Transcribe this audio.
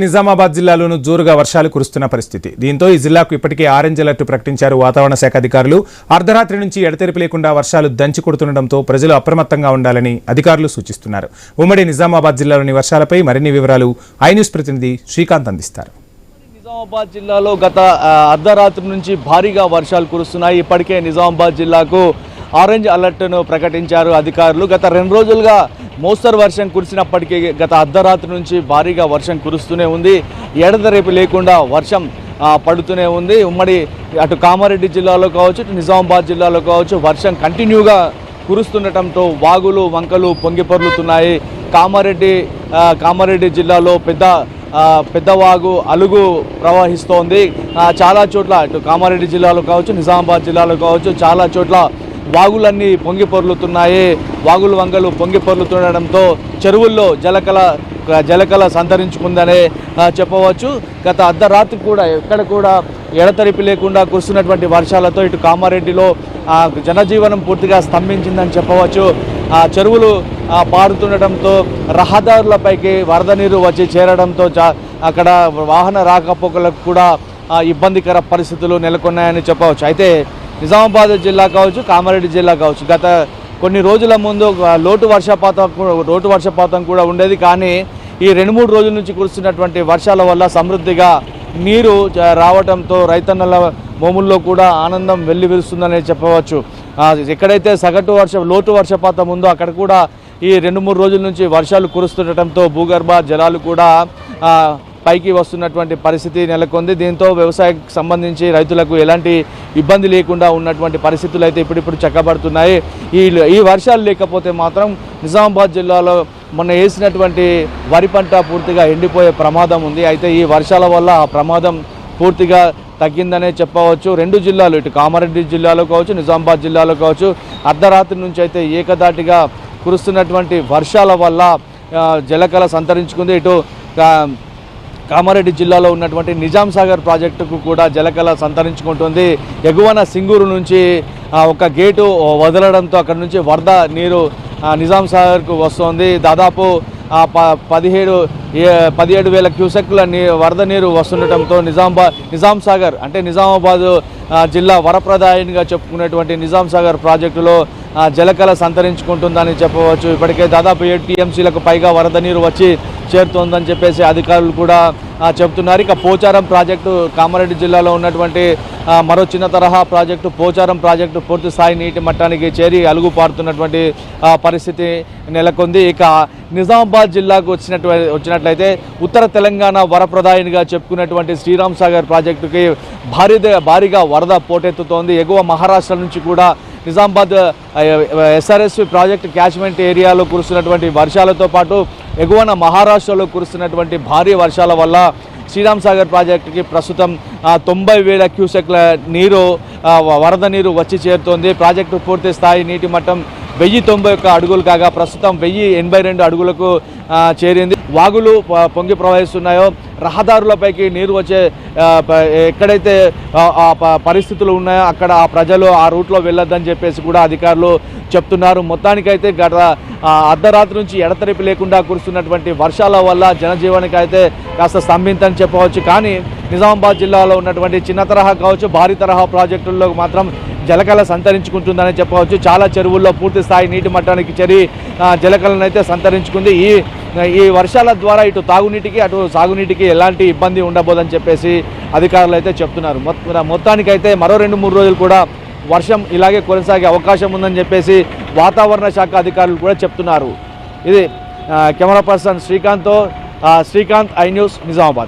నిజామాబాద్ జిల్లాలోనూ జోరుగా వర్షాలు కురుస్తున్న పరిస్థితి. దీంతో ఈ జిల్లాకు ఇప్పటికే ఆరెంజ్ అలర్ట్ ప్రకటించారు వాతావరణ శాఖ అధికారులు. అర్ధరాత్రి నుంచి ఎడతెరిపి లేకుండా వర్షాలు దంచి కొడుతుండటంతో ప్రజలు అప్రమత్తంగా ఉండాలని అధికారులు సూచిస్తున్నారు. ఉమ్మడి నిజామాబాద్ జిల్లాలోని వర్షాలపై మరిన్ని వివరాలు ఐ న్యూస్ ప్రతినిధి శ్రీకాంత్ అందిస్తారు. నిజామాబాద్ జిల్లాలో గత అర్ధరాత్రి నుంచి భారీగా వర్షాలు కురుస్తున్నాయి. ఇప్పటికే నిజామాబాద్ జిల్లాకు ఆరెంజ్ అలర్ట్ను ప్రకటించారు అధికారులు. గత 2 రోజులుగా మోస్తరు వర్షం కురిసినప్పటికీ గత అర్ధరాత్రి నుంచి భారీగా వర్షం కురుస్తూనే ఉంది. ఎడతెరిపి లేకుండా వర్షం పడుతూనే ఉంది. ఉమ్మడి అటు కామారెడ్డి జిల్లాలో కావచ్చు, ఇటు నిజామాబాద్ జిల్లాలో కావచ్చు వర్షం కంటిన్యూగా కురుస్తుండటంతో వాగులు వంకలు పొంగిపొర్లుతున్నాయి. కామారెడ్డి జిల్లాలో పెద్దవాగు అలుగు ప్రవహిస్తోంది. చాలా చోట్ల ఇటు కామారెడ్డి జిల్లాలో కావచ్చు, నిజామాబాద్ జిల్లాలో కావచ్చు చాలా చోట్ల వాగులన్నీ పొంగిపొర్లుతున్నాయి. వాగులు వంగలు పొంగిపొర్లుతుండడంతో చెరువుల్లో జలకళ సంతరించుకుందనే చెప్పవచ్చు. గత అర్ధరాత్రి కూడా ఎక్కడ కూడా ఎడతెరిపి లేకుండా కురుస్తున్నటువంటి వర్షాలతో ఇటు కామారెడ్డిలో జనజీవనం పూర్తిగా స్తంభించిందని చెప్పవచ్చు. చెరువులు పారుతుండటంతో రహదారులపైకి వరద నీరు వచ్చి చేరడంతో అక్కడ వాహన రాకపోకలకు కూడా ఇబ్బందికర పరిస్థితులు నెలకొన్నాయని చెప్పవచ్చు. అయితే నిజామాబాద్ జిల్లా కావచ్చు, కామారెడ్డి జిల్లా కావచ్చు గత కొన్ని రోజుల ముందు లోటు వర్షపాతం కూడా ఉండేది. కానీ ఈ 2-3 రోజుల నుంచి కురుస్తున్నటువంటి వర్షాల వల్ల సమృద్ధిగా నీరు రావడంతో రైతన్నల భూముల్లో కూడా ఆనందం వెల్లివిరుస్తుందని చెప్పవచ్చు. ఎక్కడైతే లోటు వర్షపాతం ఉందో అక్కడ కూడా ఈ 2-3 రోజుల నుంచి వర్షాలు కురుస్తుండటంతో భూగర్భ జలాలు కూడా పైకి వస్తున్నటువంటి పరిస్థితి నెలకొంది. దీంతో వ్యవసాయానికి సంబంధించి రైతులకు ఎలాంటి ఇబ్బంది లేకుండా ఉన్నటువంటి పరిస్థితులు అయితే ఇప్పుడిప్పుడు చక్కబడుతున్నాయి. ఈ వర్షాలు లేకపోతే మాత్రం నిజామాబాద్ జిల్లాలో మొన్న వేసినటువంటి వరి పంట పూర్తిగా ఎండిపోయే ప్రమాదం ఉంది. అయితే ఈ వర్షాల వల్ల ఆ ప్రమాదం పూర్తిగా తగ్గిందనే చెప్పవచ్చు. 2 జిల్లాలు ఇటు కామారెడ్డి జిల్లాలో కావచ్చు, నిజామాబాద్ జిల్లాలో కావచ్చు అర్ధరాత్రి నుంచి అయితే ఏకదాటిగా కురుస్తున్నటువంటి వర్షాల వల్ల జలకళ సంతరించుకుంది. ఇటు కామారెడ్డి జిల్లాలో ఉన్నటువంటి నిజాం సాగర్ ప్రాజెక్టుకు కూడా జలకళ సంతరించుకుంటుంది. ఎగువన సింగూరు నుంచి ఒక గేటు వదలడంతో అక్కడ నుంచి వరద నీరు నిజాం సాగర్కు వస్తుంది. దాదాపు 17,000 క్యూసెక్ల వరద నీరు వస్తుండటంతో నిజాం సాగర్ అంటే నిజామాబాద్ జిల్లా వరప్రదాయనిగా చెప్పుకునేటువంటి నిజాం సాగర్ ప్రాజెక్టులో జలకళ సంతరించుకుంటుందని చెప్పవచ్చు. ఇప్పటికే దాదాపు 7 టీఎంసీలకు పైగా వరద నీరు వచ్చి చేరుతోందని చెప్పేసి అధికారులు కూడా చెబుతున్నారు. ఇక పోచారం ప్రాజెక్టు కామారెడ్డి జిల్లాలో ఉన్నటువంటి మరో చిన్న తరహా ప్రాజెక్టు పోచారం ప్రాజెక్టు పూర్తి స్థాయి నీటి మట్టానికి చేరి అలుగు పారుతున్నటువంటి పరిస్థితి నెలకొంది. ఇక నిజామాబాద్ జిల్లాకు వచ్చినట్లయితే ఉత్తర తెలంగాణ వరప్రదాయనిగా చెప్పుకున్నటువంటి శ్రీరామ్ సాగర్ ప్రాజెక్టుకి భారీగా వరద పోటెత్తుతోంది. ఎగువ మహారాష్ట్ర నుంచి కూడా నిజామాబాద్ ఎస్ఆర్ఎస్పి ప్రాజెక్టు క్యాచ్మెంట్ ఏరియాలో కురుస్తున్నటువంటి వర్షాలతో పాటు ఎగువన మహారాష్ట్రలో కురుస్తున్నటువంటి భారీ వర్షాల వల్ల శ్రీరామ్ సాగర్ ప్రాజెక్టుకి ప్రస్తుతం 90,000 క్యూసెక్ల వరద నీరు వచ్చి చేరుతోంది. ప్రాజెక్టు పూర్తి స్థాయి నీటి మట్టం 1,091 అడుగులు కాగా ప్రస్తుతం 1,082 అడుగులకు చేరింది. వాగులు పొంగి ప్రవహిస్తున్నాయో రహదారులపైకి నీరు వచ్చే ఎక్కడైతే పరిస్థితులు ఉన్నాయో అక్కడ ఆ ప్రజలు ఆ రూట్లో వెళ్ళొద్దని చెప్పేసి కూడా అధికారులు చెప్తున్నారు. మొత్తానికైతే గత అర్ధరాత్రి నుంచి ఎడతెరిపి లేకుండా కురుస్తున్నటువంటి వర్షాల వల్ల జనజీవనానికి అయితే కాస్త స్తంభించని చెప్పవచ్చు. కానీ నిజామాబాద్ జిల్లాలో ఉన్నటువంటి చిన్న తరహా కావచ్చు, భారీ తరహా ప్రాజెక్టుల్లో మాత్రం జలకళ సంతరించుకుంటుందని చెప్పవచ్చు. చాలా చెరువుల్లో పూర్తి స్థాయి నీటి మట్టానికి చేరి జలకళను అయితే సంతరించుకుంది. ఈ వర్షాల ద్వారా ఇటు తాగునీటికి అటు సాగునీటికి ఎలాంటి ఇబ్బంది ఉండబోదని చెప్పేసి అధికారులు అయితే చెప్తున్నారు. మొత్తానికైతే మరో 2-3 రోజులు కూడా వర్షం ఇలాగే కొనసాగే అవకాశం ఉందని చెప్పేసి వాతావరణ శాఖ అధికారులు కూడా చెప్తున్నారు. ఇది camera person Srikanth, I news, Nizamabad.